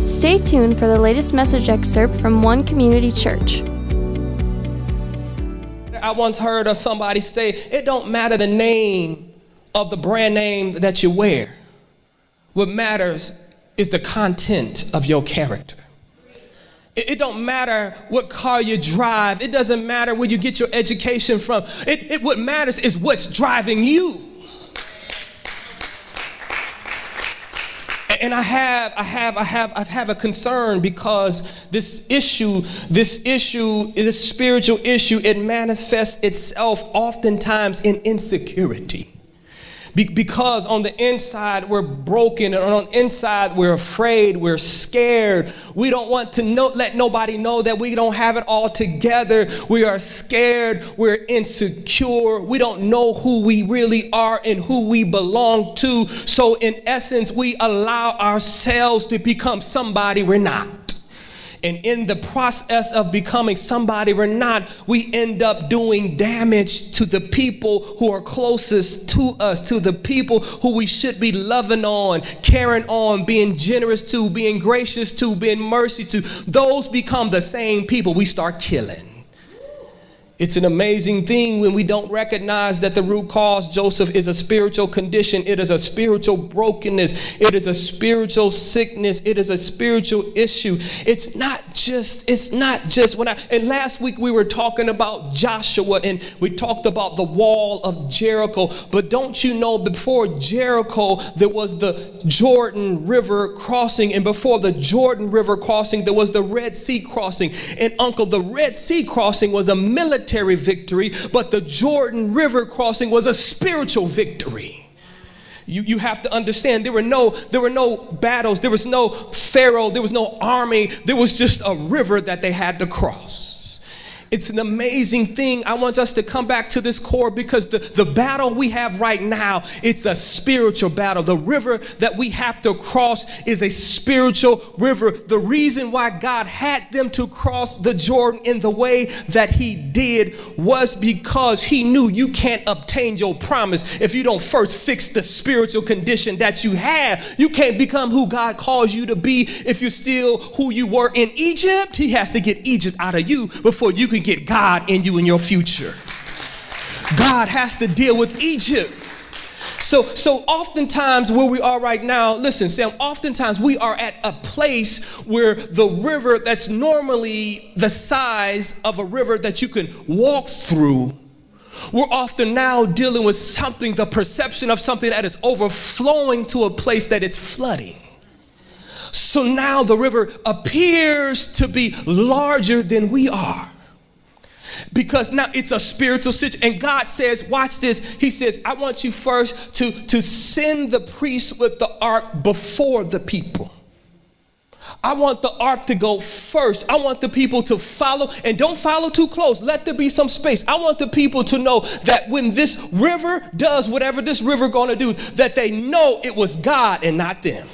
Stay tuned for the latest message excerpt from One Community Church. I once heard of somebody say, it don't matter the name of the brand name that you wear. What matters is the content of your character. It don't matter what car you drive. It doesn't matter where you get your education from. What matters is what's driving you. And I have a concern because this spiritual issue, it manifests itself oftentimes in insecurity. Because on the inside we're broken, and on the inside we're afraid, we're scared. We don't want to let nobody know that we don't have it all together. We are scared, we're insecure. We don't know who we really are and who we belong to. So in essence, we allow ourselves to become somebody we're not. And in the process of becoming somebody we're not, we end up doing damage to the people who are closest to us, to the people who we should be loving on, caring on, being generous to, being gracious to, being mercy to. Those become the same people we start killing. It's an amazing thing when we don't recognize that the root cause, Joseph, is a spiritual condition. It is a spiritual brokenness. It is a spiritual sickness. It is a spiritual issue. It's not just and last week we were talking about Joshua and we talked about the wall of Jericho. But don't you know, before Jericho, there was the Jordan River crossing, and before the Jordan River crossing, there was the Red Sea crossing. And Uncle, the Red Sea crossing was a military victory, but the Jordan River crossing was a spiritual victory. You have to understand, there were no battles, there was no Pharaoh, there was no army, there was just a river that they had to cross. It's an amazing thing. I want us to come back to this core because the battle we have right now, it's a spiritual battle. The river that we have to cross is a spiritual river. The reason why God had them to cross the Jordan in the way that he did was because he knew you can't obtain your promise if you don't first fix the spiritual condition that you have. You can't become who God calls you to be if you're still who you were in Egypt. He has to get Egypt out of you before you can get God in you in your future. God has to deal with Egypt. So oftentimes where we are right now, listen, Sam, oftentimes we are at a place where the river that's normally the size of a river that you can walk through, we're often now dealing with something, the perception of something that is overflowing to a place that it's flooding. So now the river appears to be larger than we are. Because now it's a spiritual situation. And God says, watch this. He says, I want you first to send the priests with the ark before the people. I want the ark to go first. I want the people to follow, and don't follow too close. Let there be some space. I want the people to know that when this river does whatever this river going to do, that they know it was God and not them.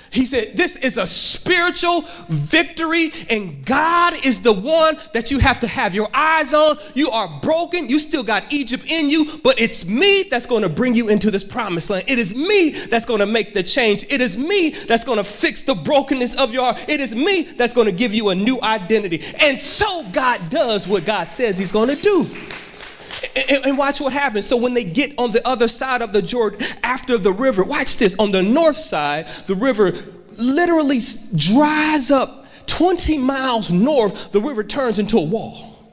He said, this is a spiritual victory, and God is the one that you have to have your eyes on. You are broken. You still got Egypt in you, but it's me that's going to bring you into this promised land. It is me that's going to make the change. It is me that's going to fix the brokenness of your heart. It is me that's going to give you a new identity. And so God does what God says he's going to do. And watch what happens. So when they get on the other side of the Jordan, after the river, watch this, on the north side, the river literally dries up 20 miles north. The river turns into a wall.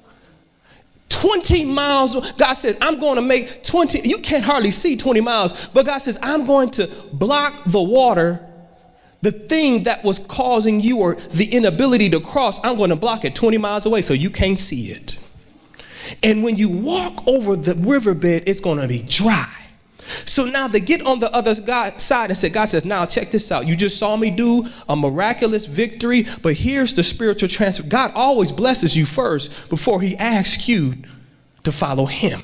20 miles. God says, I'm going to make 20. You can't hardly see 20 miles, but God says, I'm going to block the water. The thing that was causing you or the inability to cross, I'm going to block it 20 miles away so you can't see it. And when you walk over the riverbed, it's going to be dry. So now they get on the other side and say, God says, now check this out. You just saw me do a miraculous victory, but here's the spiritual transfer. God always blesses you first before he asks you to follow him.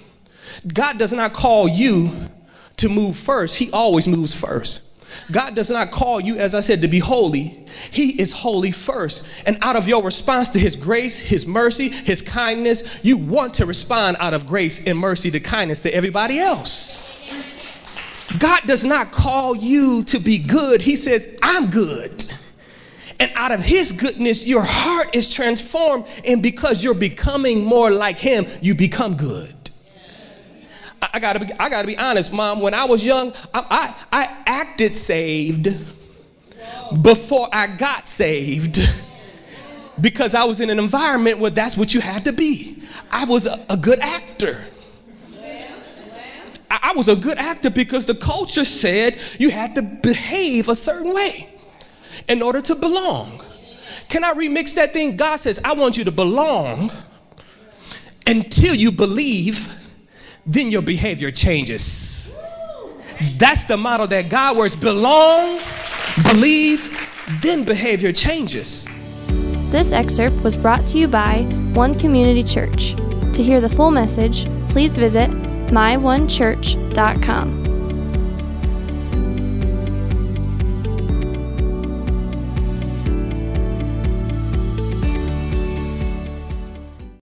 God does not call you to move first. He always moves first. God does not call you, as I said, to be holy. He is holy first. And out of your response to his grace, his mercy, his kindness, you want to respond out of grace and mercy to kindness to everybody else. God does not call you to be good. He says, I'm good. And out of his goodness, your heart is transformed. And because you're becoming more like him, you become good. I gotta be honest, Mom. When I was young, I acted saved before I got saved, because I was in an environment where that's what you had to be. I was a good actor. I was a good actor because the culture said you had to behave a certain way in order to belong. Can I remix that thing? God says, I want you to belong until you believe. Then your behavior changes. That's the model that God works. Belong, believe, then behavior changes. This excerpt was brought to you by One Community Church. To hear the full message, please visit myonechurch.com.